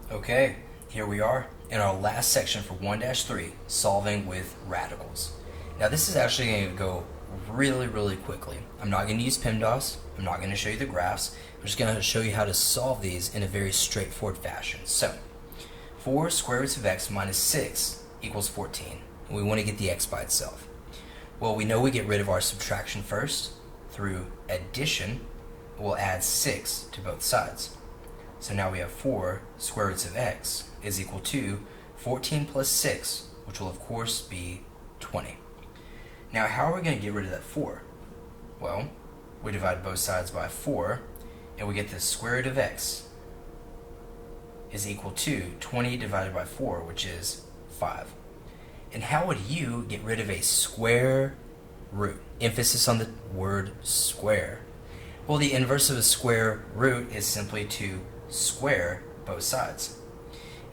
Okay, here we are in our last section for 1-3, solving with radicals. Now this is actually going to go really quickly. I'm not going to use PEMDAS. I'm not going to show you the graphs. I'm just going to show you how to solve these in a very straightforward fashion. So, 4 square roots of x minus 6 equals 14. And we want to get the x by itself. Well, we know we get rid of our subtraction first. Through addition, we'll add 6 to both sides. So now we have 4 square roots of x is equal to 14 plus 6, which will of course be 20. Now how are we going to get rid of that 4? Well, we divide both sides by 4, and we get the square root of x is equal to 20 divided by 4, which is 5. And how would you get rid of a square root? Emphasis on the word square. Well, the inverse of a square root is simply to square both sides.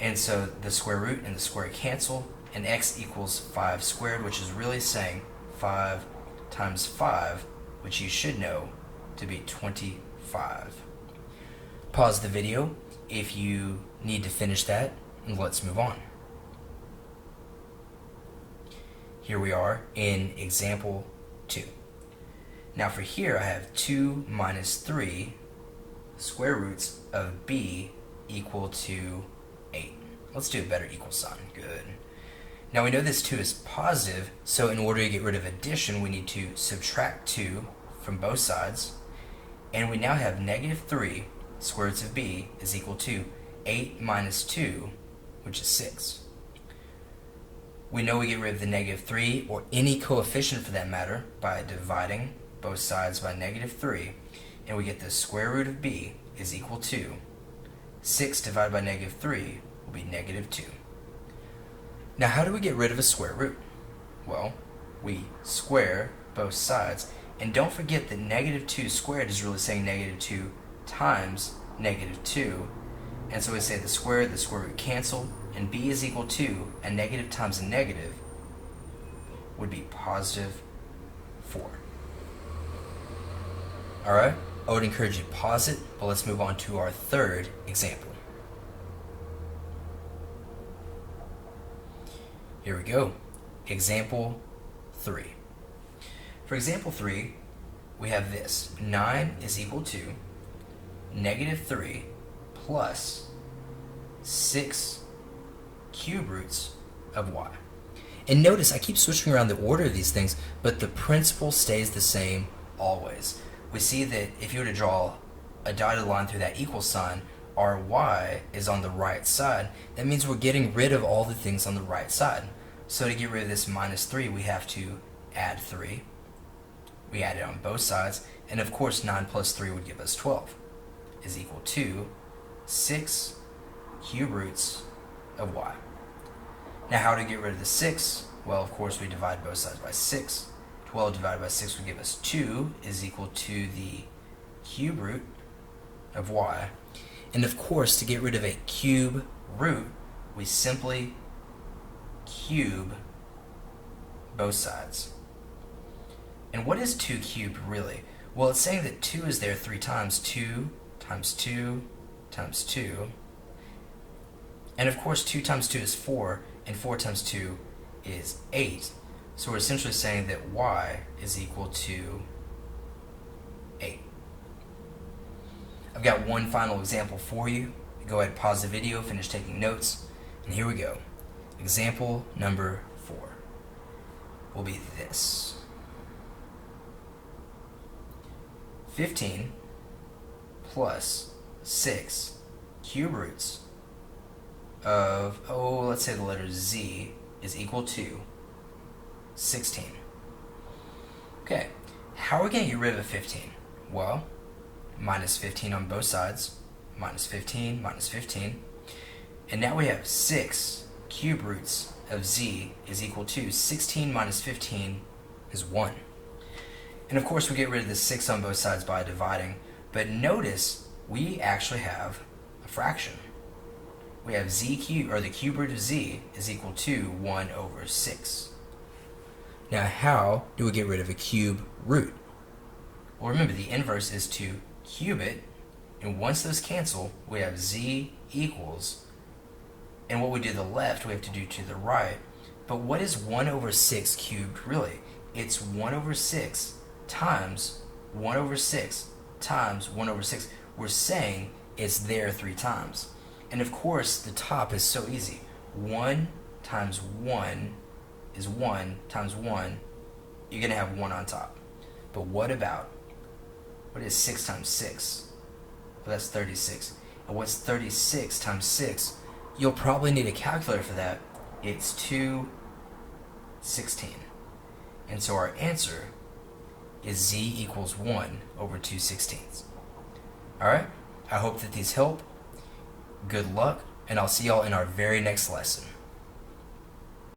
And so the square root and the square cancel, and x equals 5 squared, which is really saying 5 times 5, which you should know to be 25. Pause the video if you need to finish that, and let's move on. Here we are in example 2. Now for here I have 2 minus 3 square roots of b equal to 8. Let's do a better equal sign. Good. Now we know this 2 is positive, so in order to get rid of addition, we need to subtract 2 from both sides. And we now have negative 3 square roots of b is equal to 8 minus 2, which is 6. We know we get rid of the negative 3, or any coefficient for that matter, by dividing both sides by negative 3. And we get the square root of b is equal to 6 divided by negative 3 will be negative 2. Now how do we get rid of a square root? Well, we square both sides, and don't forget that negative 2 squared is really saying negative 2 times negative 2, and so we say the square root cancel, and b is equal to a negative times a negative would be positive 4. Alright, I would encourage you to pause it, but let's move on to our third example. Here we go. Example 3. For example 3, we have this. 9 is equal to negative 3 plus 6 cube roots of y. And notice I keep switching around the order of these things, but the principle stays the same always. We see that if you were to draw a dotted line through that equal sign, our y is on the right side. That means we're getting rid of all the things on the right side. So to get rid of this minus 3, we have to add 3. We add it on both sides, and of course 9 plus 3 would give us 12, is equal to 6 cube roots of y. Now how to get rid of the 6? Well, of course we divide both sides by 6. 12 divided by 6 would give us 2, is equal to the cube root of y. And of course, to get rid of a cube root, we simply cube both sides. And what is 2 cubed really? Well, it's saying that 2 is there 3 times. 2 times 2 times 2. And of course 2 times 2 is 4, and 4 times 2 is 8. So we're essentially saying that y is equal to 8. I've got one final example for you. Go ahead, pause the video, finish taking notes, and here we go. Example number 4 will be this. 15 plus 6 cube roots of, let's say the letter z is equal to 16. Okay, how are we going to get rid of a 15? Well, minus 15 on both sides, minus 15, minus 15. And now we have 6 cube roots of z is equal to 16 minus 15 is 1. And of course we get rid of the 6 on both sides by dividing, but notice we actually have a fraction. We have z cubed, or the cube root of z is equal to 1 over 6. Now how do we get rid of a cube root? Well, remember the inverse is to cube it, and once those cancel, we have z equals And what we do to the left, we have to do to the right. But what is 1 over 6 cubed really? It's 1 over 6 times 1 over 6 times 1 over 6. We're saying it's there 3 times. And of course, the top is so easy. 1 times 1 is 1 times 1. You're going to have 1 on top. But what is 6 times 6? Well, that's 36. And what's 36 times 6? You'll probably need a calculator for that. It's 216. And so our answer is z equals 1 over 2/16. Alright, I hope that these help. Good luck, and I'll see y'all in our very next lesson.